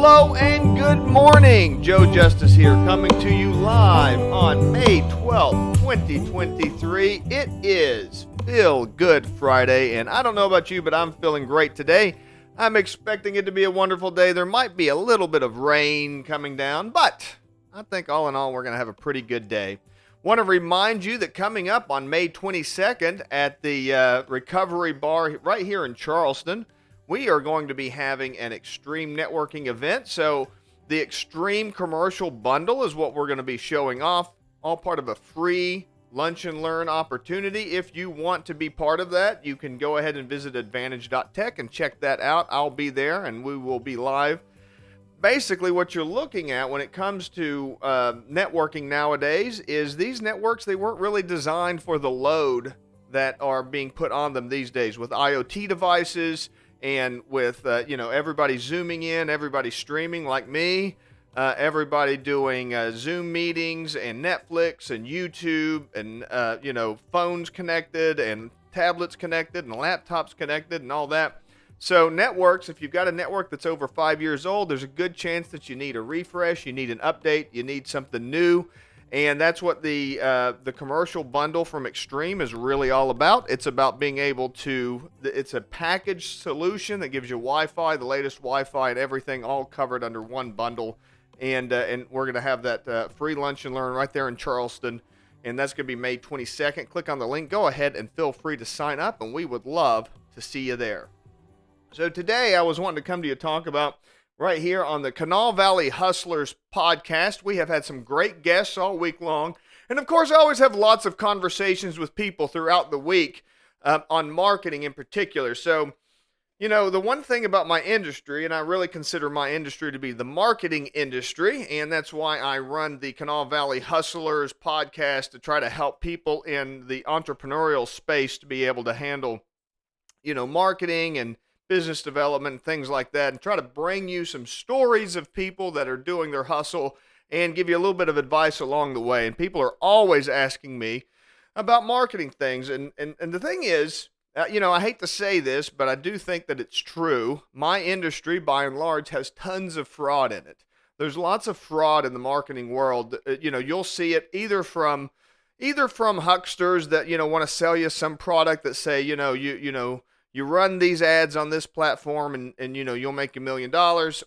Hello and good morning. Joe Justice here, coming to you live on May 12th, 2023. It is Feel Good Friday, and I don't know about you, but I'm feeling great today. I'm expecting it to be a wonderful day. There might be a little bit of rain coming down, but I think all in all, we're going to have a pretty good day. Want to remind you that coming up on May 22nd at the Recovery Bar right here in Charleston, we are going to be having an extreme networking event. So the extreme commercial bundle is what we're going to be showing off, all part of a free lunch and learn opportunity. If you want to be part of that, you can go ahead and visit advantage.tech and check that out. I'll be there and we will be live. Basically, what you're looking at when it comes to networking nowadays is these networks, they weren't really designed for the load that are being put on them these days with IoT devices and with, everybody zooming in, everybody streaming like me, everybody doing Zoom meetings and Netflix and YouTube and, phones connected and tablets connected and laptops connected and all that. So networks, if you've got a network that's over 5 years old, there's a good chance that you need a refresh, you need an update, you need something new. And that's what the commercial bundle from Extreme is really all about. It's about being able to, it's a package solution that gives you Wi-Fi, the latest Wi-Fi and everything all covered under one bundle. And we're going to have that free lunch and learn right there in Charleston. And that's going to be May 22nd. Click on the link. Go ahead and feel free to sign up. And we would love to see you there. So today I was wanting to come to you to talk about right here on the Canal Valley Hustlers podcast. We have had some great guests all week long. And of course, I always have lots of conversations with people throughout the week on marketing in particular. So, the one thing about my industry, and I really consider my industry to be the marketing industry, and that's why I run the Canal Valley Hustlers podcast to try to help people in the entrepreneurial space to be able to handle, marketing and business development, things like that, and try to bring you some stories of people that are doing their hustle and give you a little bit of advice along the way. And people are always asking me about marketing things. And the thing is, I hate to say this, but I do think that it's true. My industry, by and large, has tons of fraud in it. There's lots of fraud in the marketing world. You'll see it either from hucksters that, want to sell you some product that say, you run these ads on this platform and you'll make $1 million,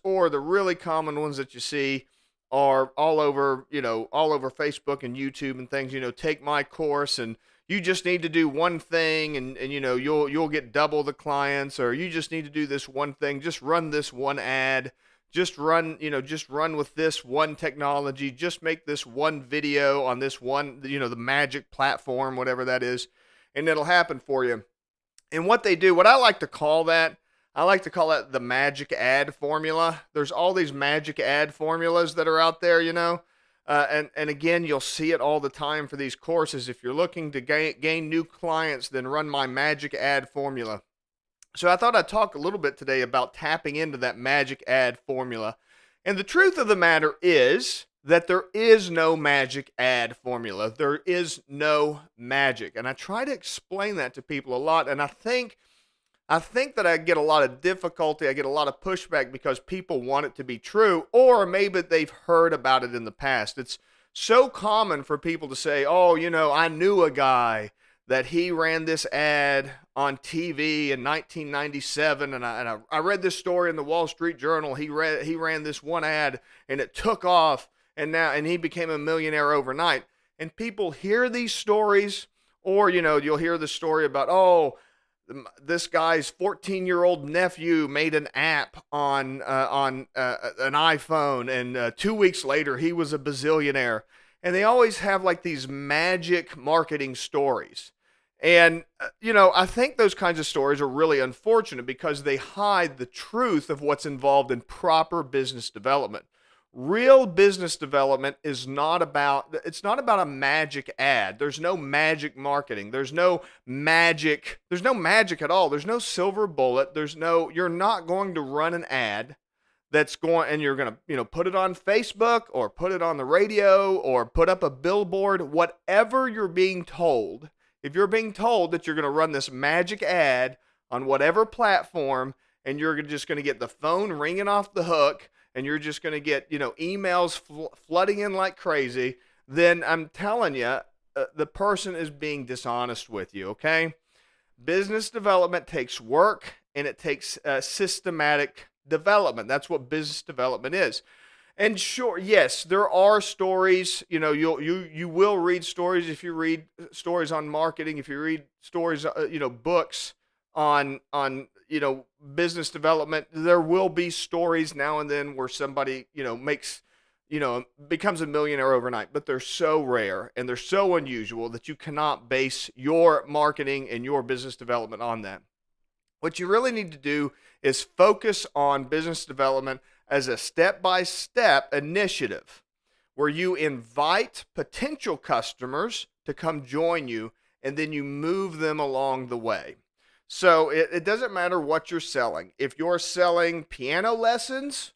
or the really common ones that you see are all over Facebook and YouTube and things, take my course and you just need to do one thing and you'll get double the clients, or you just need to do this one thing, just run this one ad, just run with this one technology, just make this one video on this one, the magic platform, whatever that is, and it'll happen for you. And what they do, what I like to call that the magic ad formula. There's all these magic ad formulas that are out there, and again, you'll see it all the time for these courses. If you're looking to gain new clients, then run my magic ad formula. So I thought I'd talk a little bit today about tapping into that magic ad formula. And the truth of the matter is that there is no magic ad formula. There is no magic. And I try to explain that to people a lot. And I think that I get a lot of difficulty. I get a lot of pushback because people want it to be true, or maybe they've heard about it in the past. It's so common for people to say, oh, I knew a guy that he ran this ad on TV in 1997, and I read this story in the Wall Street Journal. He ran this one ad and it took off. And he became a millionaire overnight. And people hear these stories, or, you'll hear the story about, this guy's 14-year-old nephew made an app on an iPhone, and 2 weeks later, he was a bazillionaire. And they always have like these magic marketing stories. And, I think those kinds of stories are really unfortunate because they hide the truth of what's involved in proper business development. Real business development is not about a magic ad. There's no magic marketing. There's no magic at all. There's no silver bullet. You're not going to run an ad and you're going to, put it on Facebook or put it on the radio or put up a billboard, whatever you're being told. If you're being told that you're going to run this magic ad on whatever platform and you're just going to get the phone ringing off the hook and you're just going to get, emails flooding in like crazy, then I'm telling you, the person is being dishonest with you, okay? Business development takes work, and it takes systematic development. That's what business development is. And sure, yes, there are stories. You will read stories if you read stories on marketing. If you read stories, books on business development. There will be stories now and then where somebody makes becomes a millionaire overnight. But they're so rare and they're so unusual that you cannot base your marketing and your business development on that. What you really need to do is focus on business development as a step-by-step initiative where you invite potential customers to come join you and then you move them along the way. So it doesn't matter what you're selling. If you're selling piano lessons,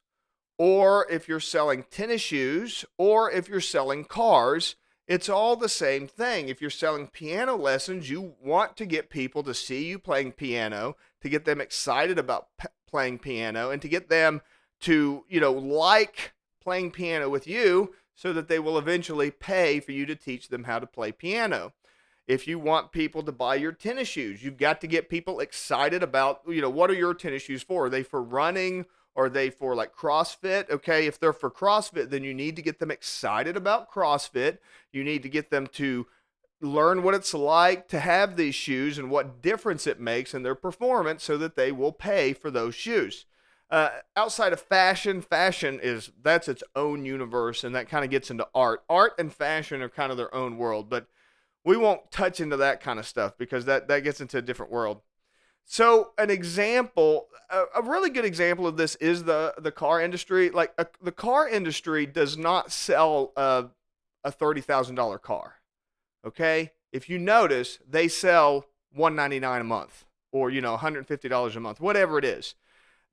or if you're selling tennis shoes, or if you're selling cars, it's all the same thing. If you're selling piano lessons, you want to get people to see you playing piano, to get them excited about playing piano, and to get them to, like playing piano with you so that they will eventually pay for you to teach them how to play piano. If you want people to buy your tennis shoes, you've got to get people excited about, what are your tennis shoes for? Are they for running? Are they for like CrossFit? Okay, if they're for CrossFit, then you need to get them excited about CrossFit. You need to get them to learn what it's like to have these shoes and what difference it makes in their performance so that they will pay for those shoes. Outside of fashion that's its own universe, and that kind of gets into art. Art and fashion are kind of their own world, but we won't touch into that kind of stuff because that gets into a different world. So an example, a really good example of this is the car industry. The car industry does not sell a $30,000 car. Okay, if you notice, they sell $199 a month or $150 a month, whatever it is.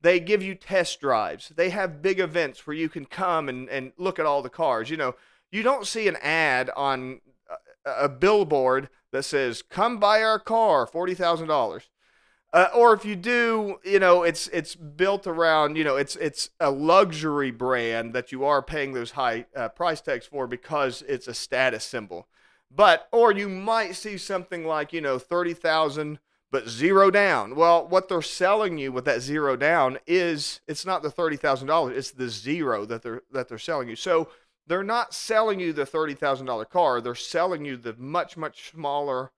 They give you test drives. They have big events where you can come and look at all the cars. You don't see an ad on a billboard that says, "Come buy our car, $40,000." Or if you do, it's built around, it's a luxury brand that you are paying those high price tags for because it's a status symbol. Or you might see something like, 30,000 but zero down. Well, what they're selling you with that zero down is it's not the $30,000, it's the zero that they're selling you. So they're not selling you the $30,000 car, they're selling you the much smaller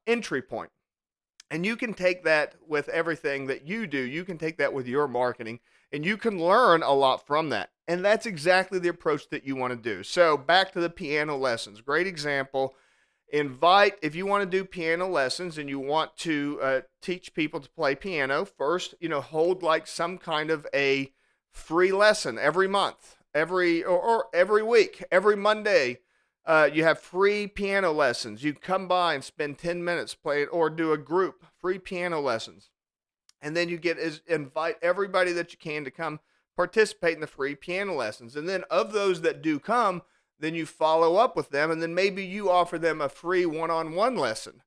entry point. And you can take that with everything that you do. You can take that with your marketing, and you can learn a lot from that. And that's exactly the approach that you want to do. So back to the piano lessons. Great example. If you want to do piano lessons and you want to teach people to play piano, first, hold like some kind of a free lesson every month, or every week, every Monday. You have free piano lessons. You come by and spend 10 minutes playing, or do a group free piano lessons. And then you invite everybody that you can to come participate in the free piano lessons. And then of those that do come, then you follow up with them, and then maybe you offer them a free one-on-one lesson.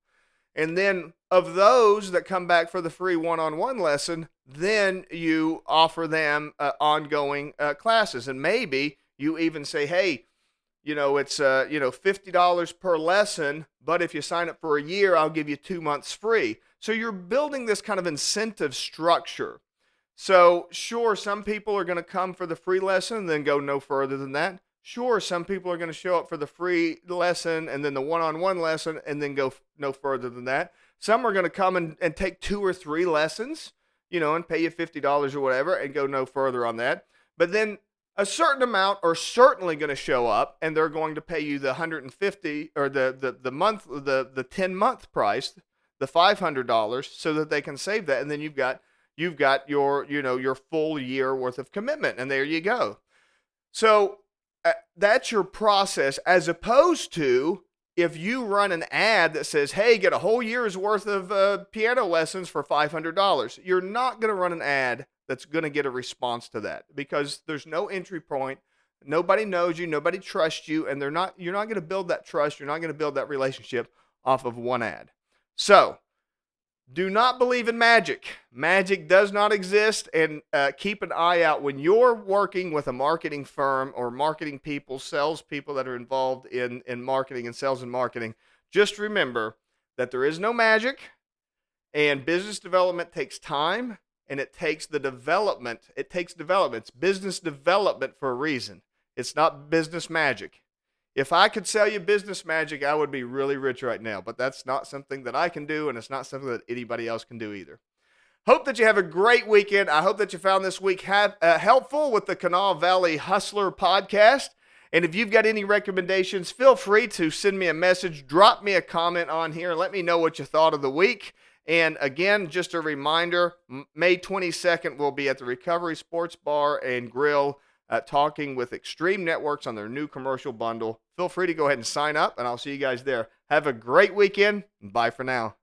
And then of those that come back for the free one-on-one lesson, then you offer them ongoing classes. And maybe you even say, hey, it's $50 per lesson, but if you sign up for a year, I'll give you 2 months free. So you're building this kind of incentive structure. So sure, some people are going to come for the free lesson and then go no further than that. Sure, some people are going to show up for the free lesson and then the one-on-one lesson and then go no further than that. Some are going to come and take 2 or 3 lessons, and pay you $50 or whatever and go no further on that. But then a certain amount are certainly going to show up, and they're going to pay you the $150 or the 10-month price, the $500, so that they can save that, and then you've got your full year worth of commitment, and there you go. So that's your process, as opposed to if you run an ad that says, "Hey, get a whole year's worth of piano lessons for $500." You're not going to run an ad that's going to get a response to that because there's no entry point. Nobody knows you, nobody trusts you, and you're not going to build that trust. You're not going to build that relationship off of one ad. So Do not believe in magic. Magic does not exist, and keep an eye out when you're working with a marketing firm or marketing people, sales people that are involved in marketing and sales and marketing. Just remember that there is no magic, and business development takes time, and it takes the development. It takes development. It's business development for a reason. It's not business magic. If I could sell you business magic, I would be really rich right now, but that's not something that I can do, and it's not something that anybody else can do either. Hope that you have a great weekend. I hope that you found this week helpful with the Kanawha Valley Hustler podcast. And if you've got any recommendations, feel free to send me a message, drop me a comment on here, and let me know what you thought of the week. And again, just a reminder, May 22nd, we'll be at the Recovery Sports Bar and Grill talking with Extreme Networks on their new commercial bundle. Feel free to go ahead and sign up, and I'll see you guys there. Have a great weekend. Bye for now.